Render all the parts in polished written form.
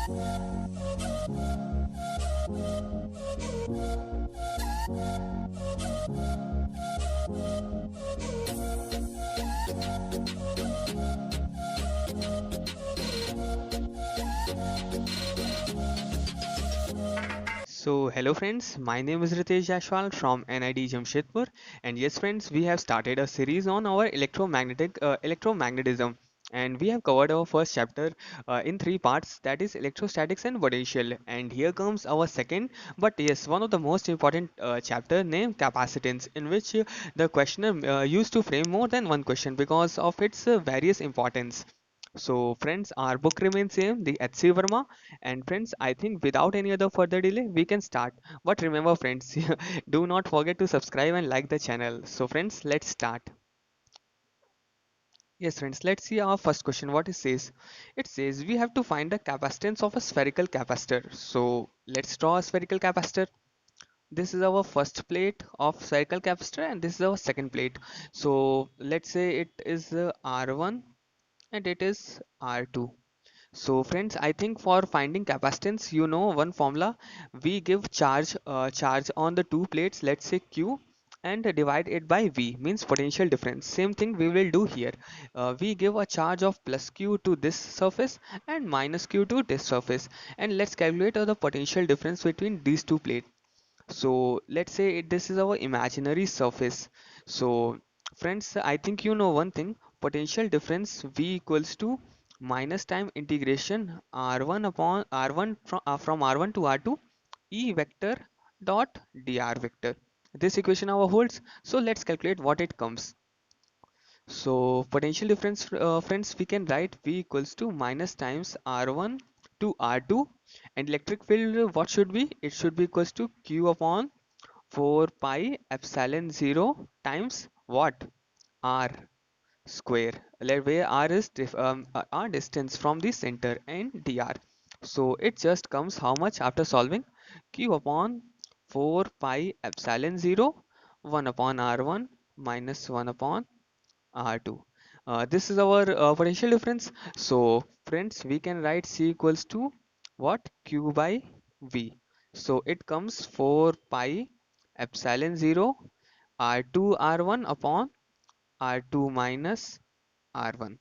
So, hello friends, my name is Ritesh Jashwal from NID Jamshedpur, and yes friends, we have started a series on our electromagnetism, and we have covered our first chapter in three parts, that is electrostatics and potential. And here comes our second, but yes, one of the most important chapter named capacitance, in which the questioner used to frame more than one question because of its various importance. So friends, our book remains same, the H.C. Verma. And friends, I think without any other further delay, we can start. But remember friends, do not forget to subscribe and like the channel. So friends, let's start. Yes friends, let's see our first question. What it says? It says we have to find the capacitance of a spherical capacitor. So let's draw a spherical capacitor. This is our first plate of spherical capacitor and this is our second plate. So let's say it is R1 and it is R2. So friends, I think for finding capacitance, you know one formula. We give charge on the two plates, let's say Q, and divide it by V, means potential difference. Same thing we will do here. We give a charge of plus Q to this surface and minus Q to this surface, and let's calculate the potential difference between these two plates. So let's say this is our imaginary surface. So friends, I think you know one thing, potential difference V equals to minus time integration R1 upon R1 from R1 to R2 E vector dot dr vector. This equation our holds. So let's calculate what it comes. So potential difference, friends, we can write V equals to minus times R1 to R2, and electric field, what should be? It should be equals to Q upon 4 pi epsilon 0 times what? R square, where R is our distance from the center and dr. So it just comes how much after solving? Q upon 4 pi epsilon 0 1 upon R1 minus 1 upon R2. This is our potential difference. So friends, we can write C equals to what? Q by V. So it comes 4 pi epsilon 0 R2 R1 upon R2 minus R1.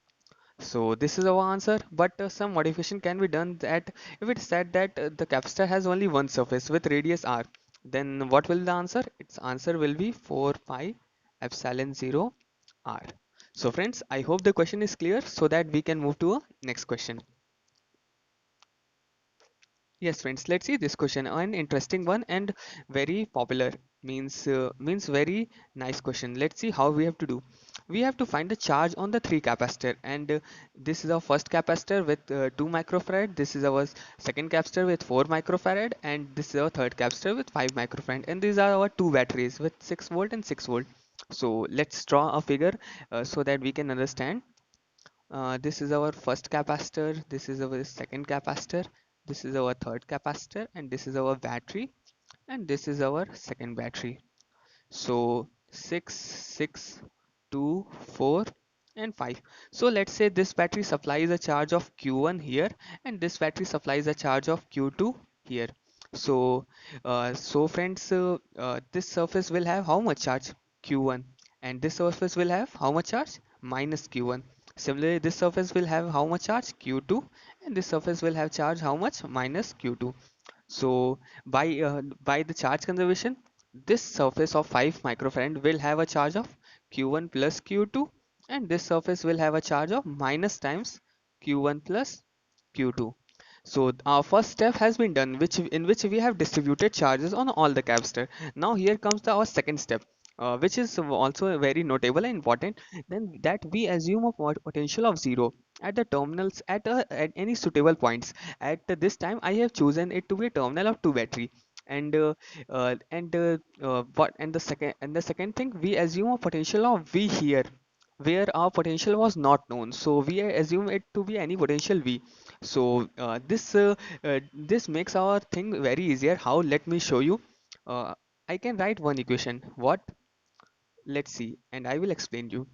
So this is our answer, but some modification can be done that if it said that the capacitor has only one surface with radius R, then what will the answer? Its answer will be 4 pi epsilon 0 R. So friends, I hope the question is clear so that we can move to a next question. Yes, friends, let's see this question. An interesting one and very popular. Means very nice question. Let's see how we have to do. We have to find the charge on the three capacitor, and this is our first capacitor with 2 microfarad. This is our second capacitor with 4 microfarad, and this is our third capacitor with 5 microfarad. And these are our two batteries with 6 volt and 6 volt. So let's draw a figure so that we can understand. This is our first capacitor, this is our second capacitor, this is our third capacitor, and this is our battery, and this is our second battery. So 6, 6, 2, 4, and 5. So let's say this battery supplies a charge of Q1 here, and this battery supplies a charge of Q2 here. So, friends, this surface will have how much charge? Q1, and this surface will have how much charge? Minus Q1. Similarly, this surface will have how much charge? Q2, and this surface will have charge how much? Minus Q2. So by the charge conservation, this surface of 5 microfarad will have a charge of Q1 plus Q2, and this surface will have a charge of minus times Q1 plus Q2. So our first step has been done, which we have distributed charges on all the capacitor. Now here comes our second step, which is also very notable and important. Then that we assume a potential of zero at the terminals at any suitable points. At this time, I have chosen it to be a terminal of two battery. And the second thing, we assume a potential of V here where our potential was not known, so we assume it to be any potential V. So this makes our thing very easier. How? Let me show you. uh, I can write one equation. What? Let's see, and I will explain you.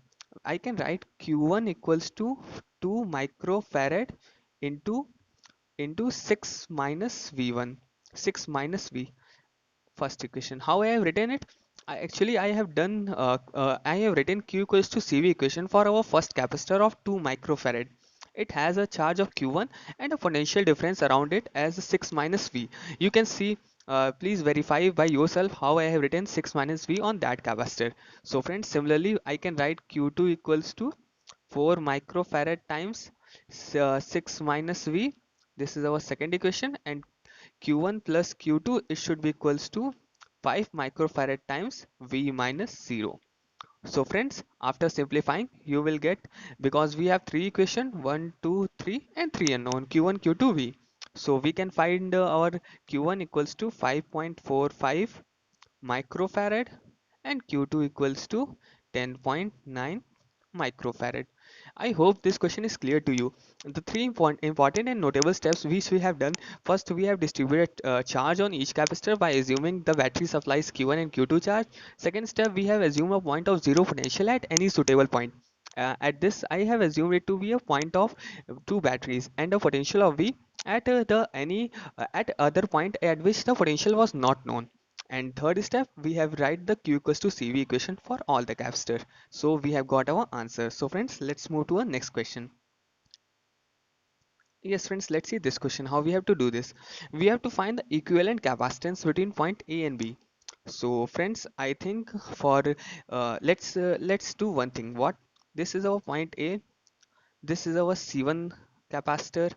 I can write Q1 equals to 2 microfarad into into 6 minus v1, 6 minus v, first equation. How I have written it? I have done I have written q equals to cv equation for our first capacitor of 2 microfarad. It has a charge of q1 and a potential difference around it as 6 minus v. You can see, please verify by yourself how I have written 6 minus v on that capacitor. So friends, similarly I can write q2 equals to 4 microfarad times 6 minus v. This is our second equation, and q1 plus q2, it should be equals to 5 microfarad times v minus 0. So friends, after simplifying, you will get, because we have three equation, 1 2 3 and 3 unknown, q1 q2 v. So we can find our q1 equals to 5.45 microfarad and q2 equals to 10.9 microfarad. I hope this question is clear to you. The three important and notable steps which we have done: first, we have distributed charge on each capacitor by assuming the battery supplies q1 and q2 charge. Second step, we have assumed a point of zero potential at any suitable point. At this, I have assumed it to be a point of two batteries and a potential of v at the any at other point at which the potential was not known. And third step, we have write the q equals to cv equation for all the capacitor. So we have got our answer. So friends, let's move to our next question. Yes friends, let's see this question, how we have to do this. We have to find the equivalent capacitance between point A and B. So friends, I think for let's do one thing. What, this is our point A, this is our C1 capacitor,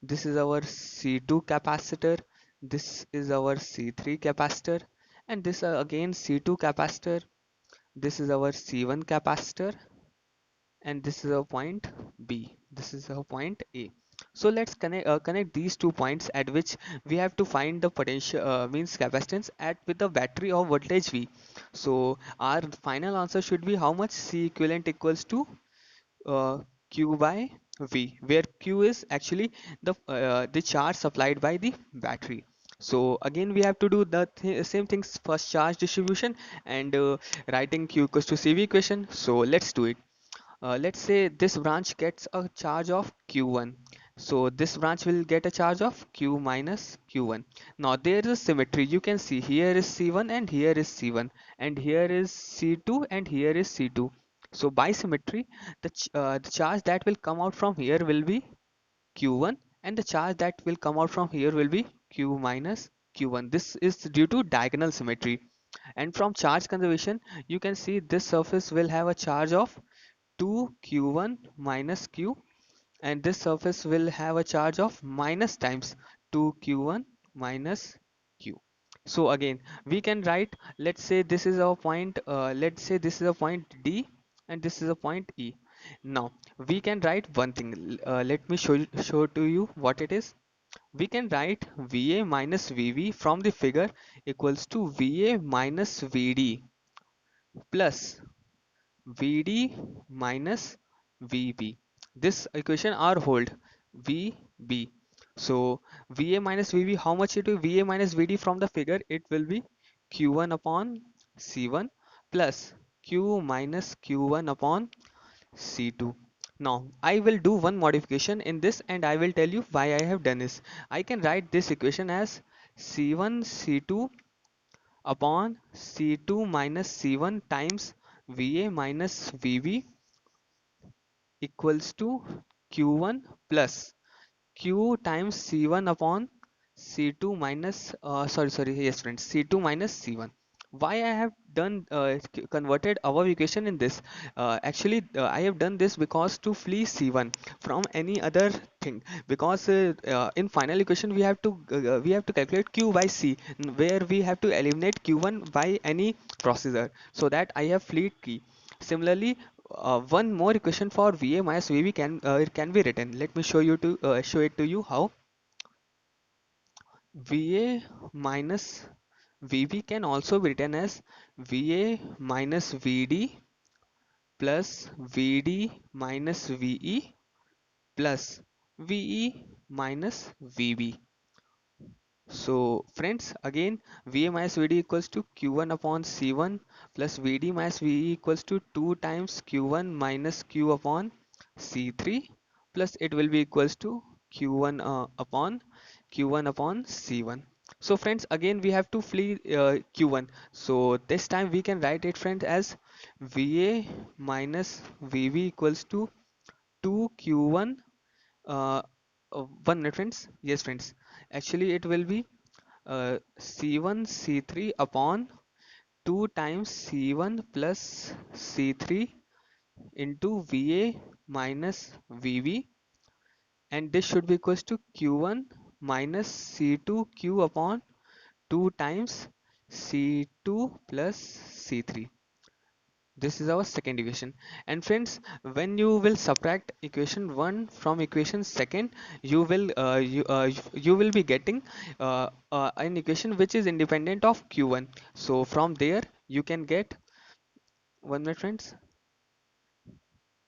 this is our C2 capacitor, this is our C3 capacitor, and this again C2 capacitor, this is our C1 capacitor, and this is our point B, this is our point A. So let's connect these 2 points at which we have to find the potential, means capacitance at with the battery of voltage V. So our final answer should be how much C equivalent equals to uh, Q by V, where Q is actually the charge supplied by the battery. So again we have to do the same things, first charge distribution and writing Q equals to CV equation. So let's do it. Let's say this branch gets a charge of q1, so this branch will get a charge of q minus q1. Now there is a symmetry, you can see here is c1 and here is c1 and here is c2 and here is c2. So by symmetry, the charge that will come out from here will be q1 and the charge that will come out from here will be q minus q1. This is due to diagonal symmetry. And from charge conservation, you can see this surface will have a charge of 2q1 minus q, and this surface will have a charge of minus times 2q1 minus q. So again we can write, let's say this is our point, let's say this is a point D and this is a point E. Now we can write one thing, let me show to you what it is. We can write VA minus VV from the figure equals to VA minus VD plus VD minus VB. This equation are hold VB. So VA minus VB, how much it will VA minus VD from the figure? It will be Q1 upon C1 plus Q minus Q1 upon C2. Now I will do one modification in this and I will tell you why I have done this. I can write this equation as C1 C2 upon C2 minus C1 times VA minus VB equals to Q1 plus Q times C1 upon C2 minus yes friends, C2 minus C1. Why I have done converted our equation in this, I have done this because to flee C1 from any other thing, because in final equation we have to calculate Q by C, where we have to eliminate Q1 by any procedure, so that I have fleet key. Similarly, one more equation for VA minus VB can be written. Let me show it to you how. VA minus VB can also be written as VA minus VD plus VD minus VE plus VE minus VB. So friends, again VA minus VD equals to Q1 upon C1 plus VD minus VE equals to 2 times Q1 minus Q upon C3 plus it will be equals to q1 upon q1 upon c1. So friends, again we have to flee q1, so this time we can write it friend as va minus vb equals to 2q1 uh, 1 minute friends. Yes friends, actually it will be c1 c3 upon 2 times c1 plus c3 into va minus vb, and this should be equals to q1 minus c2 q upon 2 times c2 plus c3. This is our second equation. And friends, when you will subtract equation 1 from equation second, you will be getting an equation which is independent of q1. So from there you can get, 1 minute friends.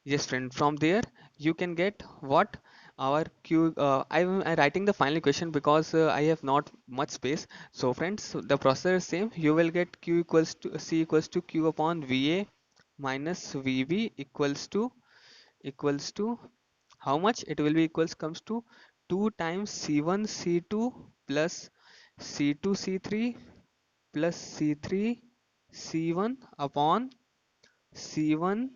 Yes, friend. From there, you can get what our q. I'm writing the final equation because I have not much space. So, friends, the process is same. You will get q equals to c equals to q upon va minus vb equals to how much? It will be equals comes to 2 times c1 c2 plus c2 c3 plus c3 c1 upon C1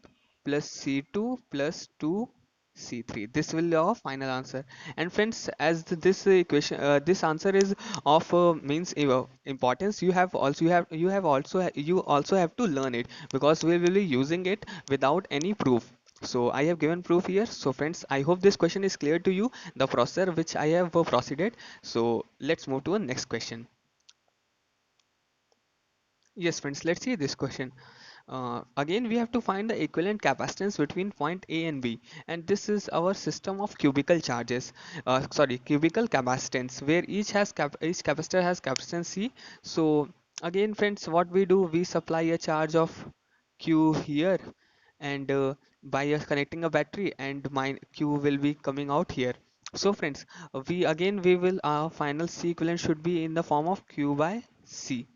plus C2 plus 2 C3. This will be our final answer. And friends, as this equation, this answer is of means importance. You also have to learn it, because we will be using it without any proof. So I have given proof here. So friends, I hope this question is clear to you, the procedure which I have proceeded. So let's move to a next question. Yes, friends, let's see this question. Again, we have to find the equivalent capacitance between point A and B, and this is our system of cubical charges. Cubical capacitance, where each capacitor has capacitance C. So again, friends, what we do, we supply a charge of Q here, and by connecting a battery, and my Q will be coming out here. So friends, we will our final C equivalent should be in the form of Q by V,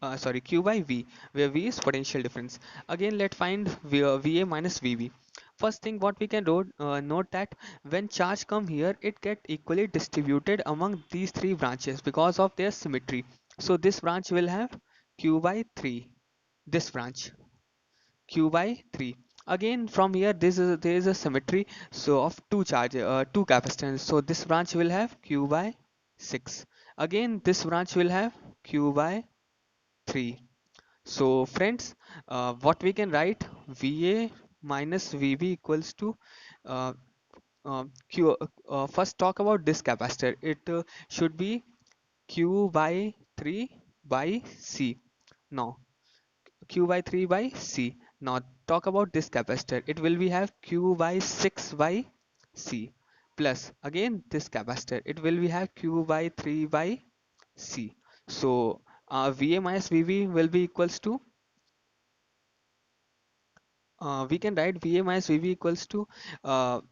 where V is potential difference. Again, let's find VA minus VB. First thing what we can note that when charge come here, it get equally distributed among these three branches because of their symmetry. So this branch will have Q by 3, this branch Q by 3. Again from here, there is a symmetry, so of two capacitance. So this branch will have Q by 6. Again this branch will have Q by 3. So friends, what we can write, VA minus VB equals to uh, first talk about this capacitor. It should be Q by 3 by C. Now Q by 3 by C. Now talk about this capacitor. It will be have Q by 6 by C, plus again this capacitor. It will be have Q by 3 by C. So VA minus VB will be equals to, we can write Va minus Vb equals to,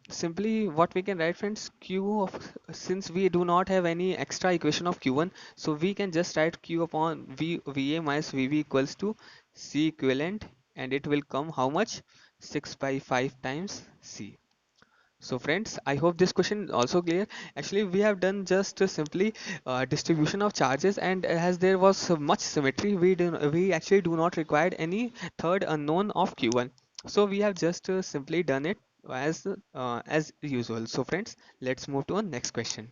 simply what we can write friends, Q of, since we do not have any extra equation of Q1, so we can just write Q upon Va minus Vb equals to C equivalent, and it will come how much, 6 by 5 times C. So friends, I hope this question is also clear. Actually, we have done just simply distribution of charges, and as there was so much symmetry, we actually do not require any third unknown of Q1. So we have just simply done it as usual. So friends, let's move to our next question.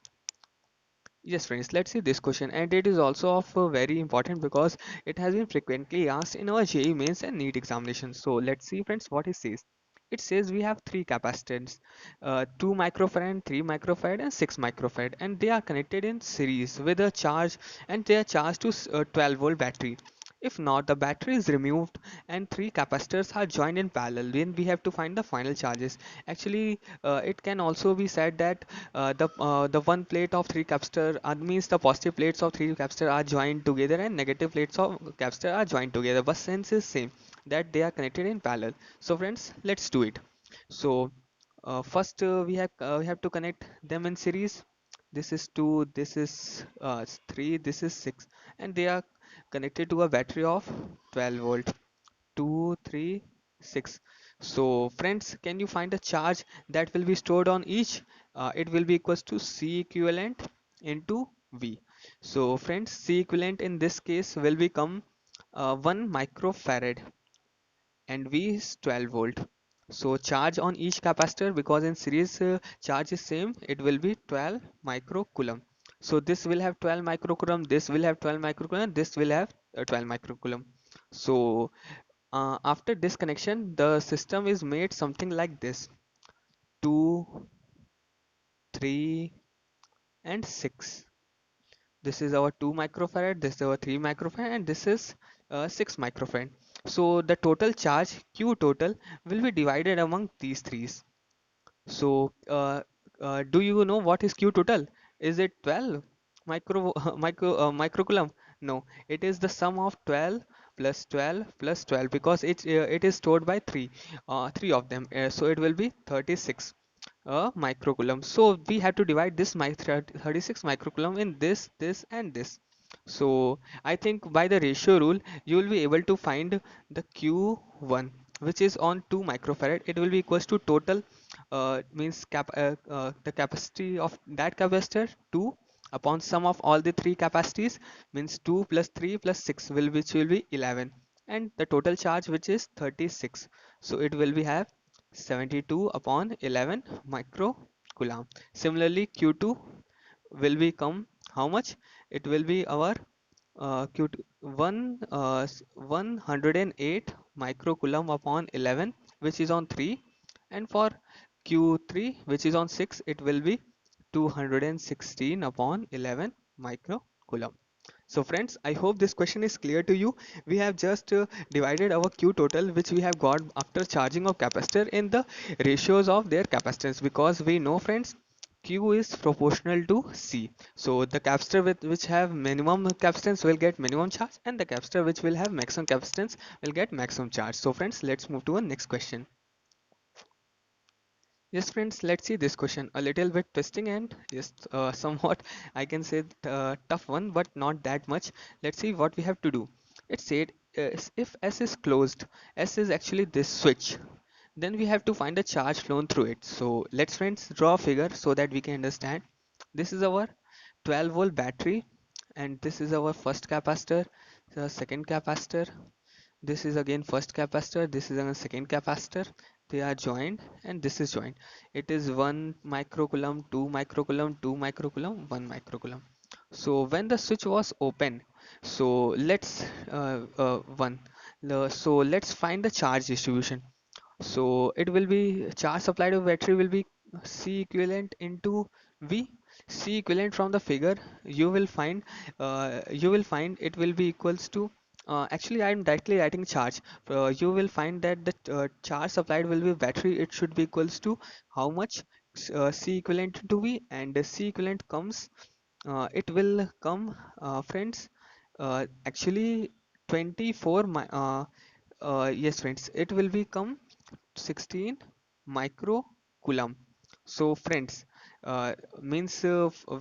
Yes, friends, let's see this question, and it is also of very important because it has been frequently asked in our JEE mains and NEET examinations. So let's see, friends, what it says. It says we have three capacitors, 2 microfarad, 3 microfarad, and 6 microfarad, and they are connected in series with a charge, and they are charged to 12-volt battery. If not, the battery is removed and three capacitors are joined in parallel. Then we have to find the final charges. Actually, it can also be said that the one plate of three capacitor means the positive plates of three capacitor are joined together and negative plates of capacitor are joined together. But sense is same, that they are connected in parallel. So friends, let's do it. So first we have to connect them in series. This is 2, this is 3, this is 6, and they are connected to a battery of 12 volt. 2 3 6. So friends, can you find a charge that will be stored on each? it will be equals to C equivalent into V. So friends, C equivalent in this case will become 1 microfarad and V is 12 volt. So charge on each capacitor, because in series charge is same, it will be 12 microcoulomb. So this will have 12 microcoulomb, this will have 12 microcoulomb, this will have 12 microcoulomb. So after disconnection, the system is made something like this: 2, 3, and 6. This is our 2 microfarad, this is our 3 microfarad, and this is 6 microfarad. So the total charge Q total will be divided among these threes. So do you know what is Q total? Is it 12 microcoulomb? No, it is the sum of 12 plus 12 plus 12, because it is stored by three of them. So it will be 36 microcoulomb. So we have to divide this 36 microcoulomb in this and this. So I think by the ratio rule you will be able to find the Q1, which is on 2 microfarad. It will be equals to total means the capacity of that capacitor 2 upon sum of all the three capacities, means 2 plus 3 plus 6 will, which will be 11, and the total charge, which is 36. So it will be have 72 upon 11 microcoulomb. Similarly, Q2 will become how much? It will be our Q2 108 microcoulomb upon 11, which is on 3, and for Q3, which is on 6, it will be 216 upon 11 microcoulomb. So friends, I hope this question is clear to you. We have just divided our Q total, which we have got after charging of capacitor, in the ratios of their capacitance, because we know friends, Q is proportional to C. So the capacitor with which have minimum capacitance will get minimum charge, and the capacitor which will have maximum capacitance will get maximum charge. So friends, let's move to a next question. Yes, friends, let's see this question. A little bit twisting and yes, somewhat I can say tough one, but not that much. Let's see what we have to do. It said if S is closed, S is actually this switch, then we have to find a charge flown through it. So let's friends draw a figure so that we can understand. This is our 12-volt battery, and this is our first capacitor, the second capacitor, this is again first capacitor, this is again second capacitor. They are joined and this is joined. It is 1 microcoulomb, 2 microcoulomb, 2 microcoulomb, 1 microcoulomb. So when the switch was open, so let's one so let's find the charge distribution. So it will be charge supplied to battery will be C equivalent into V. C equivalent from the figure you will find it will be equals to actually I'm directly writing charge. You will find that the charge supplied will be battery, it should be equals to how much? C equivalent to V, and C equivalent comes it will come friends actually 24 yes friends, it will become 16 microcoulomb. So friends, means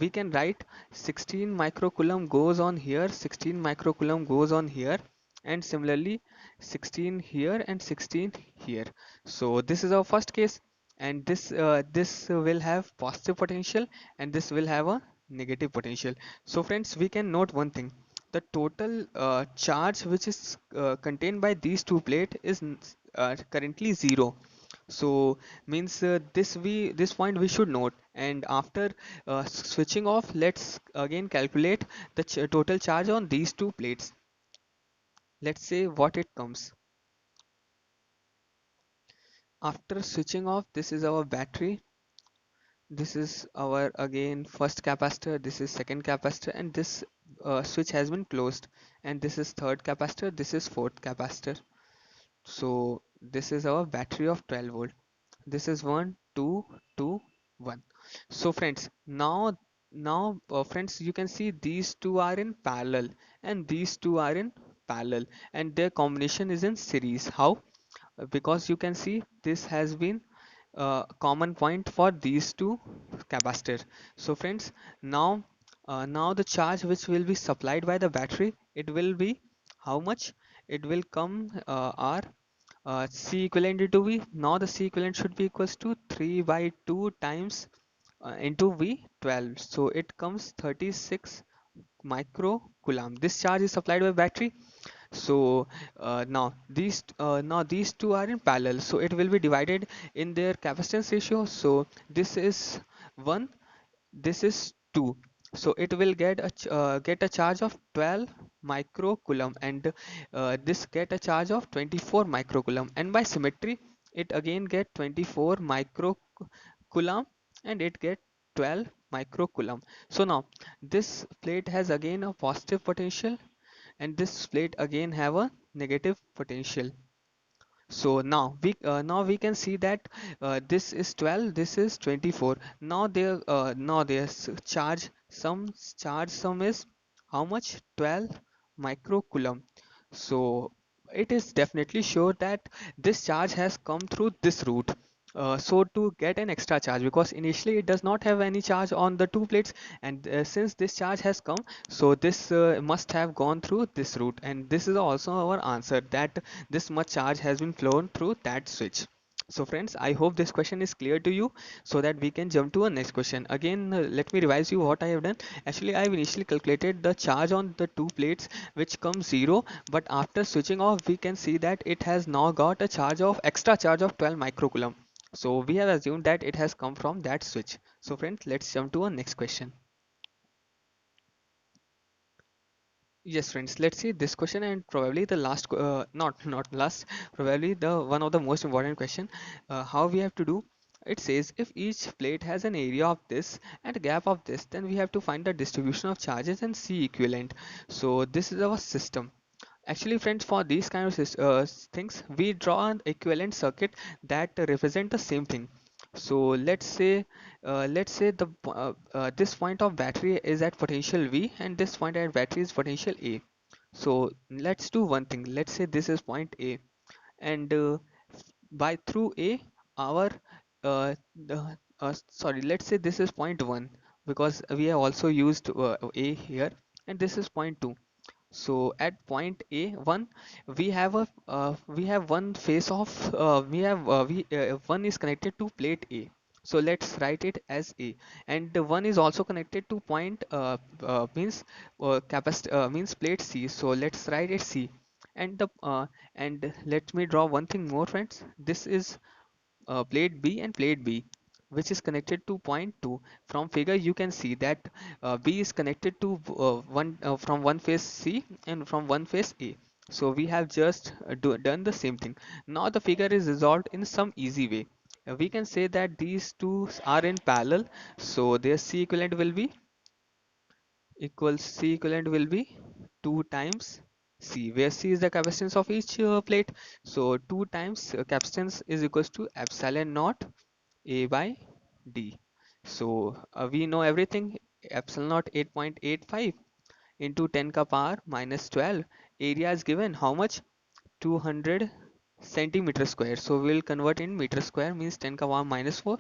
we can write 16 microcoulomb goes on here, 16 microcoulomb goes on here, and similarly 16 here and 16 here. So this is our first case, and this will have positive potential and this will have a negative potential. So friends, we can note one thing: the total charge which is contained by these two plate is currently 0. So means this point we should note, and after switching off, let's again calculate the total charge on these two plates. Let's say what it comes. After switching off, this is our battery, this is our again first capacitor, this is second capacitor, and this switch has been closed, and this is third capacitor, this is fourth capacitor. So this is our battery of 12 volt. This is 1 2 2 1. So friends, now friends, you can see these two are in parallel and these two are in parallel, and their combination is in series. How? Because you can see this has been common point for these two capacitors. So friends, now now the charge which will be supplied by the battery, it will be how much? It will come R C equivalent into V. Now the C equivalent should be equals to 3 by 2 times into V 12, so it comes 36 microcoulomb. This charge is supplied by battery. So now these two are in parallel, so it will be divided in their capacitance ratio. So this is 1, this is 2, so it will get a charge of 12 microcoulomb, and this get a charge of 24 microcoulomb, and by symmetry it again get 24 microcoulomb, and it get 12 microcoulomb. So now this plate has again a positive potential, and this plate again have a negative potential. So now we can see that this is 12, this is 24. Now there's charge sum is how much? 12 microcoulomb. So it is definitely sure that this charge has come through this route. So to get an extra charge, because initially it does not have any charge on the two plates, and since this charge has come, so this must have gone through this route, and this is also our answer, that this much charge has been flown through that switch. So friends, I hope this question is clear to you, so that we can jump to a next question. Again, let me revise you what I have done. Actually, I've initially calculated the charge on the two plates, which comes 0, but after switching off we can see that it has now got a charge of extra charge of 12 microcoulomb. So we have assumed that it has come from that switch. So friends, let's jump to our next question. Yes, friends, let's see this question, and probably the last, not last, probably the one of the most important question. How we have to do? It says if each plate has an area of this and a gap of this, then we have to find the distribution of charges and C equivalent. So this is our system. Actually, friends, for these kind of things, we draw an equivalent circuit that represent the same thing. So let's say this point of battery is at potential V, and this point at battery is potential A. So let's do one thing. Let's say this is point A, and by through A, our sorry, let's say this is point 1, because we have also used A here, and this is point 2. So at point A1, we have one face of we one is connected to plate A. So let's write it as A, and the one is also connected to point means means plate C. So let's write it C, and the and let me draw one thing more, friends. This is plate B and plate B, which is connected to point 2. From figure you can see that B is connected to one from one face C and from one face A. So we have just done the same thing. Now the figure is resolved in some easy way. We can say that these two are in parallel, so their C equivalent will be C equivalent will be 2 times C, where C is the capacitance of each plate. So 2 times capacitance is equals to epsilon naught A by D. So we know everything. Epsilon naught 8.85 into 10 ka power minus 12. Area is given how much? 200 centimeter square. So we will convert in meter square, means 10 ka power minus 4,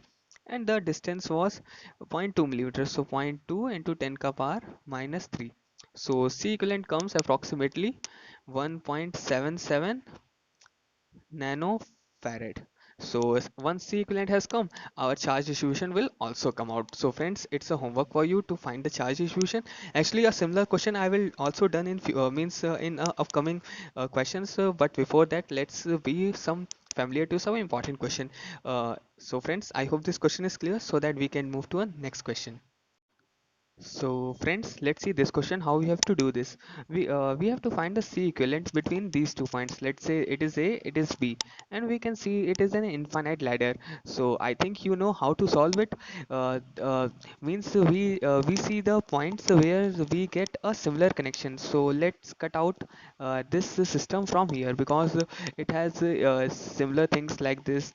and the distance was zero point 0.2 millimeters. So zero point 0.2 into 10 ka power minus 3. So C equivalent comes approximately 1.77 nanofarad. So once C equivalent has come, our charge distribution will also come out. So friends, it's a homework for you to find the charge distribution. Actually, a similar question I will also done in in upcoming questions. But before that, let's be some familiar to some important question. So friends, I hope this question is clear, so that we can move to a next question. So friends, let's see this question, how we have to do this. We have to find the C equivalent between these two points. Let's say it is A, it is B, and we can see it is an infinite ladder. So I think you know how to solve it. Means we see the points where we get a similar connection. So let's cut out this system from here, because it has similar things like this,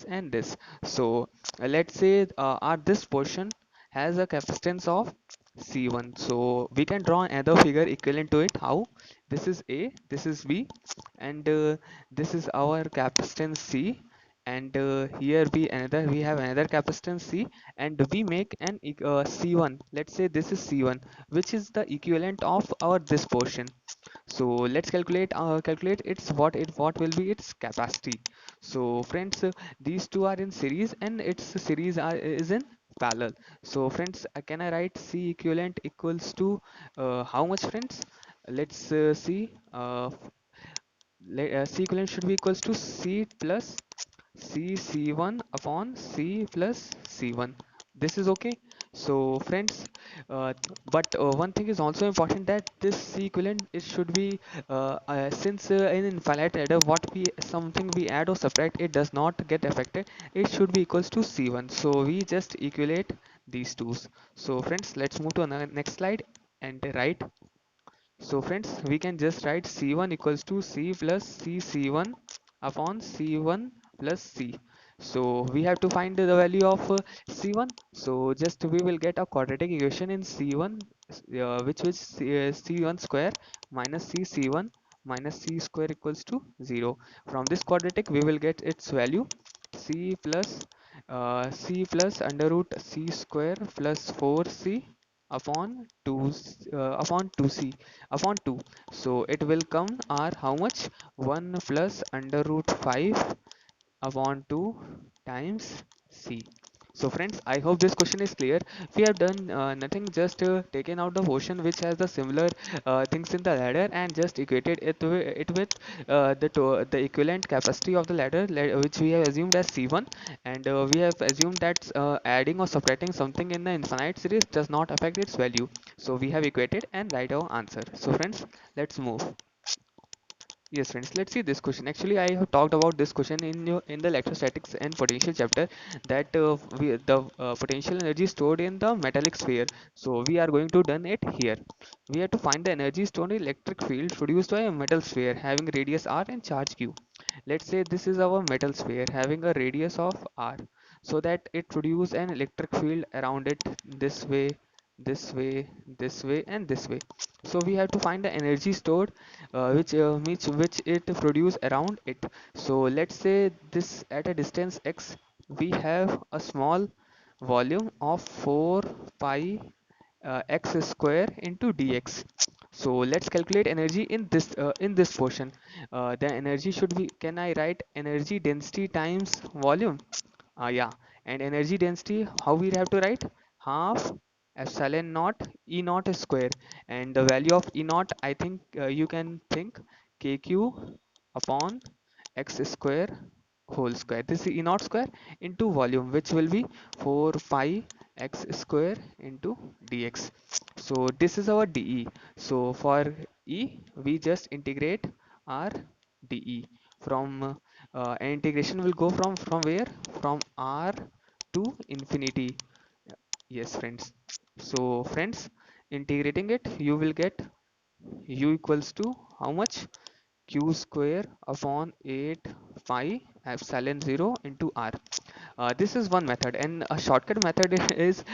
and this. So let's say our this portion has a capacitance of C1. So we can draw another figure equivalent to it. How? This is A, this is B, and this is our capacitance C. And here we have another capacitance C, and we make an C1. Let's say this is C1, which is the equivalent of our this portion. So let's calculate its what will be its capacity. So friends, these two are in series, and its series is in parallel. So friends, can I write C equivalent equals to how much, friends? Let's see. C equivalent should be equals to C plus C1 upon C plus C1. This is okay. So friends, uh, but one thing is also important, that this C equivalent, it should be since in infinite adder, what we something we add or subtract, it does not get affected. It should be equals to C1. So we just equate these twos. So friends, let's move to another next slide and write. So friends, we can just write C1 equals to C plus C1 upon C1 plus C. So we have to find the value of C1. So just we will get a quadratic equation in C1, which is C1 square minus C1 minus C square equals to 0. From this quadratic, we will get its value C plus under root C square plus 4C upon 2 upon 2c upon 2. So it will come r how much, 1 plus under root 5 upon 2 times c. So friends, I hope this question is clear. We have done nothing, just taken out the portion which has the similar things in the ladder and just equated it with the equivalent capacity of the ladder, which we have assumed as C1, and we have assumed that adding or subtracting something in the infinite series does not affect its value. So we have equated and write our answer. So friends, let's move. Yes, friends, let's see this question. Actually, I have talked about this question in the electrostatics and potential chapter, that the potential energy stored in the metallic sphere. So we are going to done it here. We have to find the energy stored in electric field produced by a metal sphere having radius r and charge q. Let's say this is our metal sphere having a radius of r, so that it produces an electric field around it this way, this way, this way, and this way. So we have to find the energy stored which it produce around it. So let's say this at a distance x, we have a small volume of 4 pi x square into dx. So let's calculate energy in this portion. The energy should be, can I write energy density times volume? Yeah, and energy density, how we have to write? Half epsilon naught E naught square, and the value of E naught, I think you can think kq upon x square whole square. This is E naught square into volume, which will be 4 pi x square into dx. So this is our dE. So for E, we just integrate our dE from integration will go from where, from r to infinity. Yes friends, so friends, integrating it, you will get u equals to how much, q square upon 8 pi epsilon 0 into r. This is one method, and a shortcut method is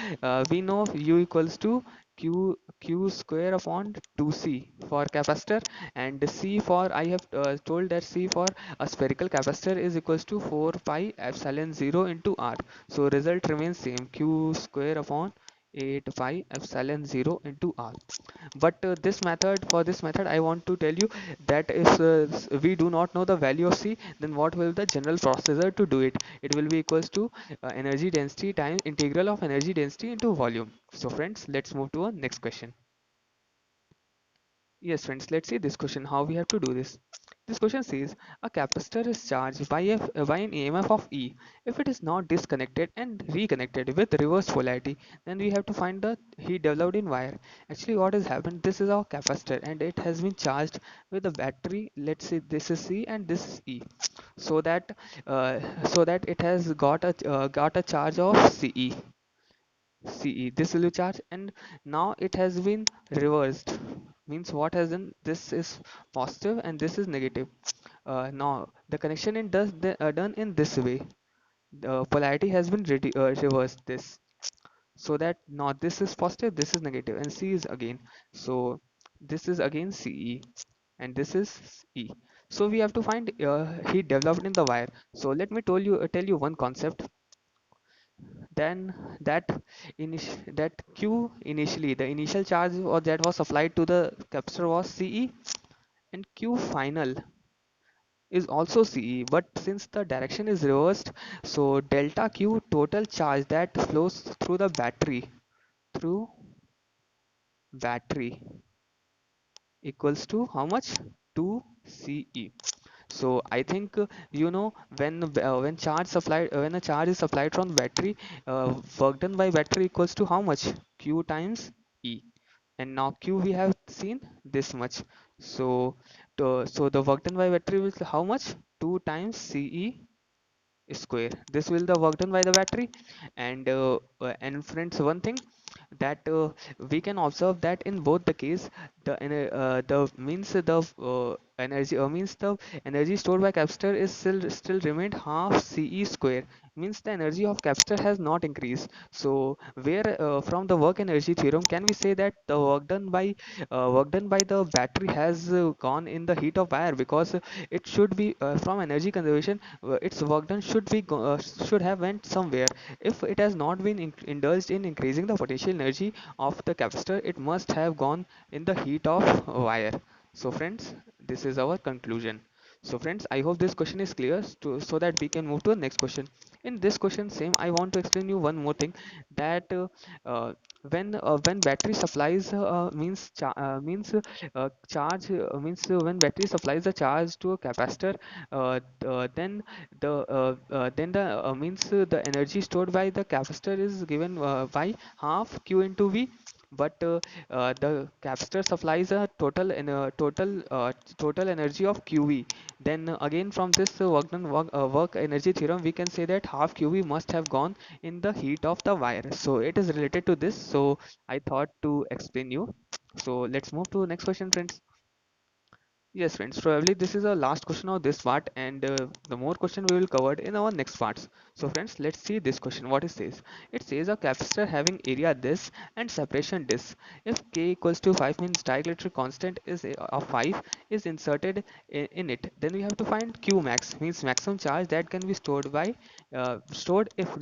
we know u equals to q square upon 2c for capacitor, and c for, I have told that c for a spherical capacitor is equals to 4 pi epsilon 0 into r. So result remains same, q square upon 8 pi epsilon 0 into r. But this method I want to tell you that if we do not know the value of c, then what will the general procedure to do it? It will be equals to energy density times integral of energy density into volume. So friends, let's move to a next question. Yes friends, let's see this question, how we have to do this. This question says a capacitor is charged by an EMF of E. If it is not disconnected and reconnected with reverse polarity, then we have to find the heat developed in wire. Actually what has happened, this is our capacitor and it has been charged with a battery. Let's say this is C and this is E. So that it has got a charge of CE, this will be charge, and now it has been reversed. Means what has done, this is positive and this is negative. Now the connection done in this way. The polarity has been reversed this, so that now this is positive, this is negative, and C is again. So this is again CE, and this is E. So we have to find heat developed in the wire. So let me tell you one concept. Then that q initially, the initial charge or that was applied to the capacitor was ce, and q final is also ce, but since the direction is reversed, so delta q total charge that flows through battery equals to how much? 2 Ce. So I think when charge supplied when a charge is supplied from battery, work done by battery equals to how much? Q times E. And now Q we have seen this much. So the work done by battery will how much? 2 times Ce square. This will the work done by the battery. And friends, one thing that we can observe that in both the case, the means the energy means the energy stored by capacitor is still remained half Ce square, means the energy of capacitor has not increased. So where from the work energy theorem can we say that the work done by the battery has gone in the heat of wire, because it should be from energy conservation, its work done should have went somewhere. If it has not been indulged in increasing the potential energy of the capacitor, it must have gone in the heat of wire. So friends, this is our conclusion. So friends, I hope this question is clear, so that we can move to the next question. In this question same, I want to explain you one more thing, that uh, when battery supplies charge means when battery supplies the charge to a capacitor, then the energy stored by the capacitor is given by half Q into V. But the capacitor supplies a total energy of QV. Then again from this work energy theorem, we can say that half QV must have gone in the heat of the wire. So it is related to this. So I thought to explain you. So let's move to next question, friends. Yes, friends, probably this is our last question of this part, and the more question we will cover in our next parts. So, friends, let's see this question. What it says? It says a capacitor having area this and separation this. If K equals to 5 means dielectric constant is of 5 is inserted in it, then we have to find Q max, means maximum charge that can be stored if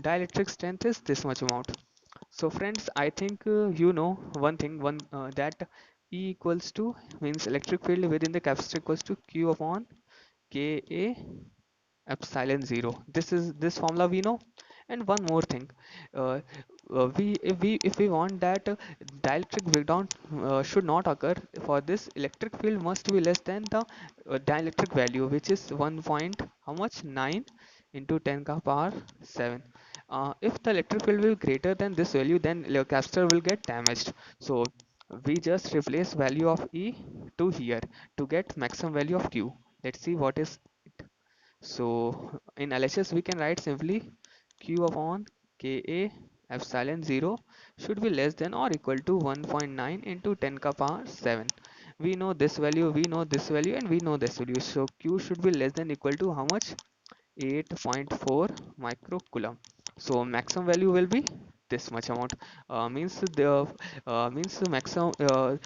dielectric strength is this much amount. So friends, I think you know one thing, that E equals to means electric field within the capacitor equals to Q upon Ka epsilon 0. This formula we know. And one more thing, uh, if we want that dielectric breakdown should not occur, for this electric field must be less than the dielectric value, which is 1 point how much 9 into 10 ka power 7. If the electric field will be greater than this value, then the capacitor will get damaged. So we just replace value of E to here to get maximum value of Q. Let's see what is it. So in LHS we can write simply Q upon Ka epsilon 0 should be less than or equal to 1.9 into 10 ka power 7. We know this value, we know this value, and we know this value. So Q should be less than equal to how much? 8.4 microcoulomb. So maximum value will be this much amount. Means the maximum the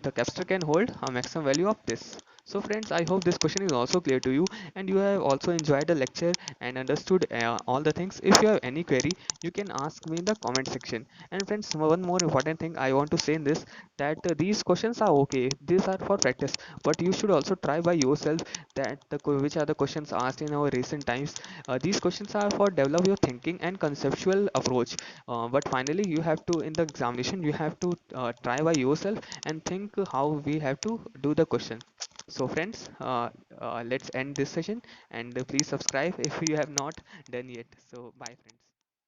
capacitor can hold a maximum value of this. So friends, I hope this question is also clear to you, and you have also enjoyed the lecture and understood all the things. If you have any query, you can ask me in the comment section. And friends, one more important thing I want to say in this, that these questions are okay, these are for practice, but you should also try by yourself that which are the questions asked in our recent times. These questions are for develop your thinking and conceptual approach, but finally you have to, in the examination, you have to try by yourself and think how we have to do the question. So friends, let's end this session, and please subscribe if you have not done yet. So bye friends.